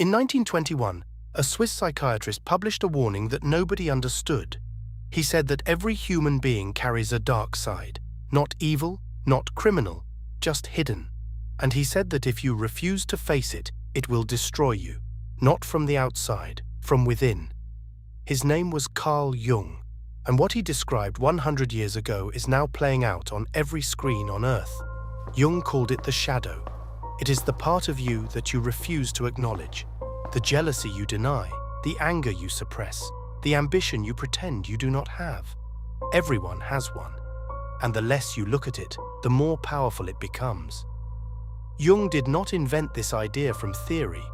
In 1921, a Swiss psychiatrist published a warning that nobody understood. He said that every human being carries a dark side, not evil, not criminal, just hidden. And he said that if you refuse to face it, it will destroy you, not from the outside, from within. His name was Carl Jung, and what he described 100 years ago is now playing out on every screen on Earth. Jung called it the shadow. It is the part of you that you refuse to acknowledge, the jealousy you deny, the anger you suppress, the ambition you pretend you do not have. Everyone has one, and the less you look at it, the more powerful it becomes. Jung did not invent this idea from theory.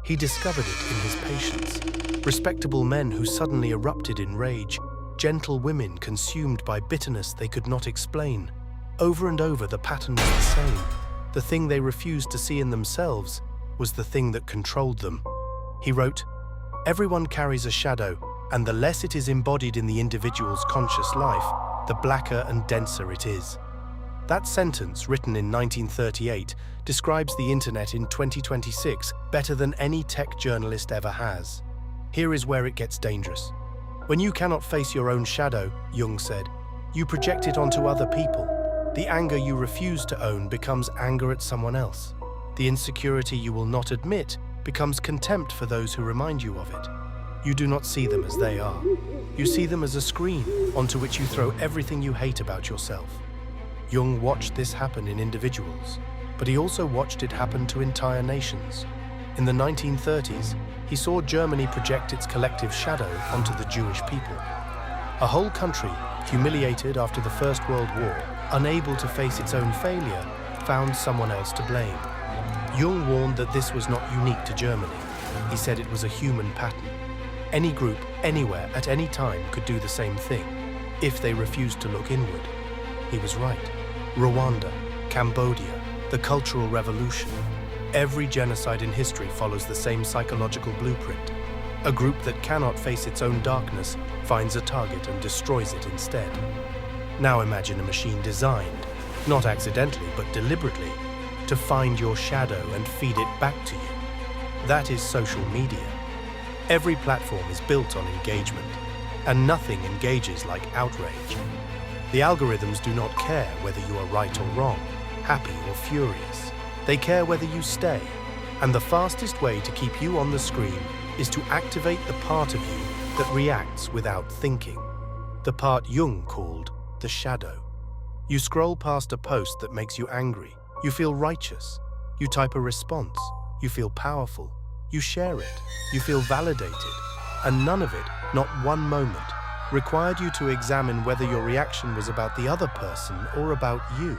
He discovered it in his patients. Respectable men who suddenly erupted in rage, gentle women consumed by bitterness they could not explain. Over and over the pattern was the same. The thing they refused to see in themselves was the thing that controlled them. He wrote, "Everyone carries a shadow, and the less it is embodied in the individual's conscious life, the blacker and denser it is." That sentence, written in 1938, describes the internet in 2026 better than any tech journalist ever has. Here is where it gets dangerous. When you cannot face your own shadow, Jung said, you project it onto other people. The anger you refuse to own becomes anger at someone else. The insecurity you will not admit becomes contempt for those who remind you of it. You do not see them as they are. You see them as a screen onto which you throw everything you hate about yourself. Jung watched this happen in individuals, but he also watched it happen to entire nations. In the 1930s, he saw Germany project its collective shadow onto the Jewish people. A whole country, humiliated after the First World War, unable to face its own failure, found someone else to blame. Jung warned that this was not unique to Germany. He said it was a human pattern. Any group, anywhere, at any time could do the same thing, if they refused to look inward. He was right. Rwanda, Cambodia, the Cultural Revolution. Every genocide in history follows the same psychological blueprint. A group that cannot face its own darkness finds a target and destroys it instead. Now imagine a machine designed, not accidentally but deliberately, to find your shadow and feed it back to you. That is social media. Every platform is built on engagement, and nothing engages like outrage. The algorithms do not care whether you are right or wrong, happy or furious. They care whether you stay, and the fastest way to keep you on the screen is to activate the part of you that reacts without thinking, the part Jung called the shadow. You scroll past a post that makes you angry, you feel righteous, you type a response, you feel powerful, you share it, you feel validated, and none of it, not one moment, required you to examine whether your reaction was about the other person or about you.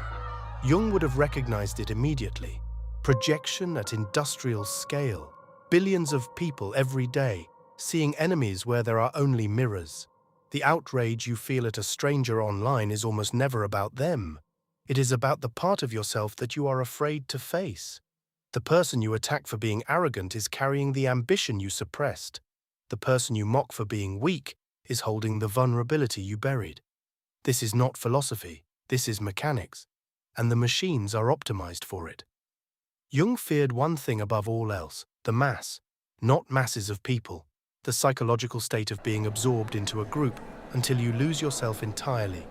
Jung would have recognized it immediately. Projection at industrial scale. Billions of people every day, seeing enemies where there are only mirrors. The outrage you feel at a stranger online is almost never about them. It is about the part of yourself that you are afraid to face. The person you attack for being arrogant is carrying the ambition you suppressed. The person you mock for being weak is holding the vulnerability you buried. This is not philosophy, this is mechanics, and the machines are optimized for it. Jung feared one thing above all else, the mass, not masses of people, the psychological state of being absorbed into a group until you lose yourself entirely.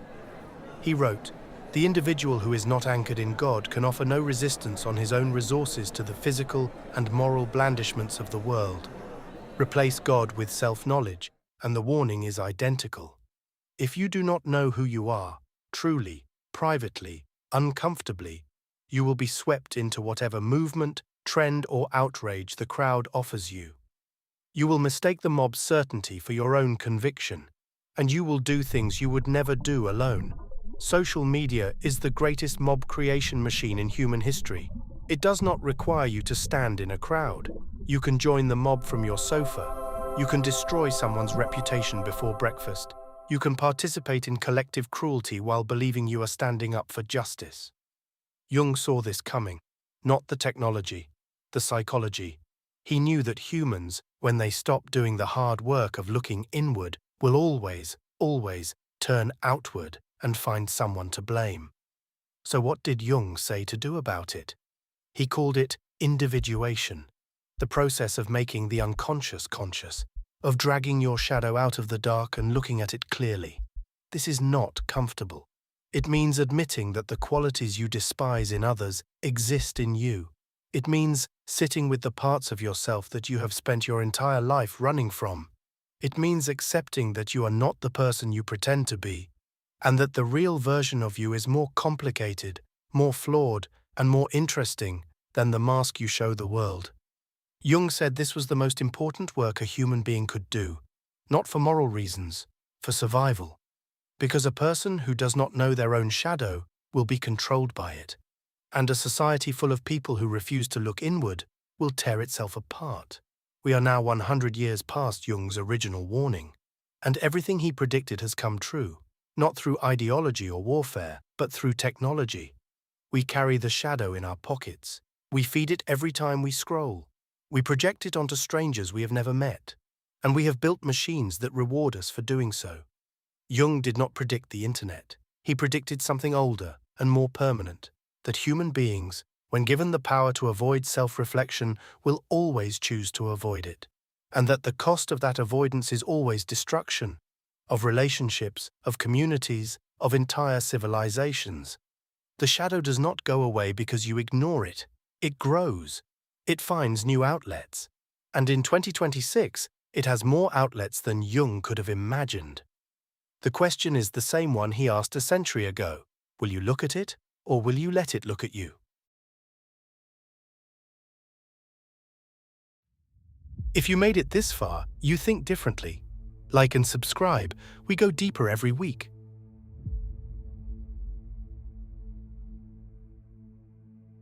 He wrote, "The individual who is not anchored in God can offer no resistance on his own resources to the physical and moral blandishments of the world. Replace God with self-knowledge, and the warning is identical. If you do not know who you are, truly, privately, uncomfortably, you will be swept into whatever movement, trend, or outrage the crowd offers you. You will mistake the mob's certainty for your own conviction, and you will do things you would never do alone. Social media is the greatest mob creation machine in human history. It does not require you to stand in a crowd. You can join the mob from your sofa. You can destroy someone's reputation before breakfast. You can participate in collective cruelty while believing you are standing up for justice." Jung saw this coming, not the technology, the psychology. He knew that humans, when they stop doing the hard work of looking inward, will always turn outward and find someone to blame. So what did Jung say to do about it? He called it individuation. The process of making the unconscious conscious, of dragging your shadow out of the dark and looking at it clearly. This is not comfortable. It means admitting that the qualities you despise in others exist in you. It means sitting with the parts of yourself that you have spent your entire life running from. It means accepting that you are not the person you pretend to be, and that the real version of you is more complicated, more flawed, and more interesting than the mask you show the world. Jung said this was the most important work a human being could do, not for moral reasons, for survival. Because a person who does not know their own shadow will be controlled by it, and a society full of people who refuse to look inward will tear itself apart. We are now 100 years past Jung's original warning, and everything he predicted has come true, not through ideology or warfare, but through technology. We carry the shadow in our pockets. We feed it every time we scroll. We project it onto strangers we have never met, and we have built machines that reward us for doing so. Jung did not predict the internet. He predicted something older and more permanent, that human beings, when given the power to avoid self-reflection, will always choose to avoid it, and that the cost of that avoidance is always destruction, of relationships, of communities, of entire civilizations. The shadow does not go away because you ignore it. It grows. It finds new outlets. And in 2026, it has more outlets than Jung could have imagined. The question is the same one he asked a century ago. Will you look at it, or will you let it look at you? If you made it this far, you think differently. Like and subscribe. We go deeper every week.